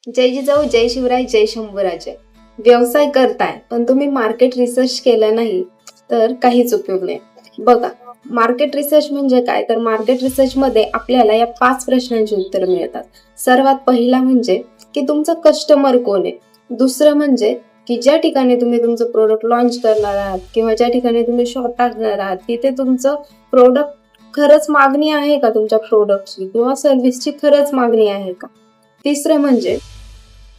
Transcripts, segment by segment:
जय जिजाऊ, जय शिवराय, जय शंभूराजे. व्यवसाय करताय पण तुम्ही मार्केट रिसर्च केला नाही तर काहीच उपयोग नाही. बघा, मार्केट रिसर्च म्हणजे काय, तर मार्केट रिसर्च मध्ये आपल्याला या 5 प्रश्नांची उत्तर मिळतात. सर्वात पहिला म्हणजे की तुमचा कस्टमर कोण आहे. दुसरं म्हणजे की ज्या ठिकाणी तुम्ही तुमचं प्रोडक्ट लॉन्च करणार आहात किंवा ज्या ठिकाणी तुम्ही शॉप टाकणार आहात तिथे तुमचं प्रोडक्ट खरंच मागणी आहे का, तुमच्या प्रोडक्टची किंवा सर्व्हिसची खरंच मागणी आहे का. तिसरं म्हणजे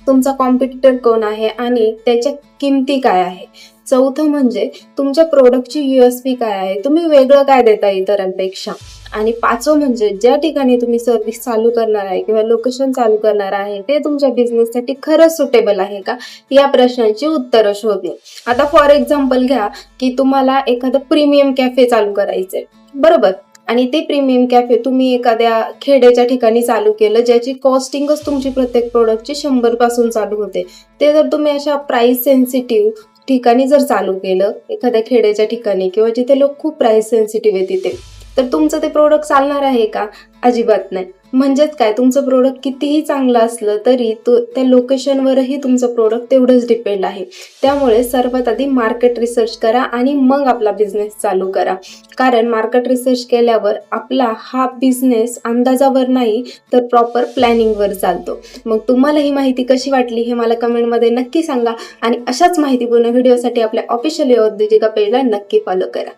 तुमचा कॉम्पिटिटर कोण आहे आणि त्याच्या किमती काय आहे. चौथं म्हणजे तुमच्या प्रोडक्टची USP काय आहे, तुम्ही वेगळं काय देता इतरांपेक्षा. आणि पाचवं म्हणजे ज्या ठिकाणी तुम्ही सर्व्हिस चालू करणार आहे किंवा लोकेशन चालू करणार आहे ते तुमच्या बिझनेससाठी खरंच सुटेबल आहे का, या प्रश्नांची उत्तरं शोधणे. आता फॉर एक्झाम्पल घ्या की तुम्हाला एखादं प्रीमियम कॅफे चालू करायचंय, बरोबर. आणि ते प्रीमियम कॅफे तुम्ही एखाद्या खेड्याच्या ठिकाणी चालू केलं ज्याची कॉस्टिंगच तुमची प्रत्येक प्रोडक्टची 100 पासून चालू होते. ते जर तुम्ही अशा प्राइस सेन्सिटिव्ह ठिकाणी जर चालू केलं, एखाद्या खेड्याच्या ठिकाणी किंवा जिथे लोक खूप प्राइस सेन्सिटिव्ह आहे तिथे, तर तुमचं ते प्रोडक्ट चालणार आहे का, अजिबात नाही. म्हणजेच काय, तुमचं प्रोडक्ट कितीही चांगलं असलं तरी त्या लोकेशनवरही तुमचं प्रोडक्ट तेवढंच डिपेंड आहे. त्यामुळे सर्वात आधी मार्केट रिसर्च करा आणि मग आपला बिझनेस चालू करा. कारण मार्केट रिसर्च केल्यावर आपला हा बिझनेस अंदाजावर नाही तर प्रॉपर प्लॅनिंगवर चालतो. मग तुम्हाला ही माहिती कशी वाटली हे मला कमेंटमध्ये नक्की सांगा आणि अशाच माहितीपूर्ण व्हिडिओसाठी आपल्या ऑफिशियल उद्योजिका पेजला नक्की फॉलो करा.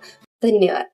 धन्यवाद.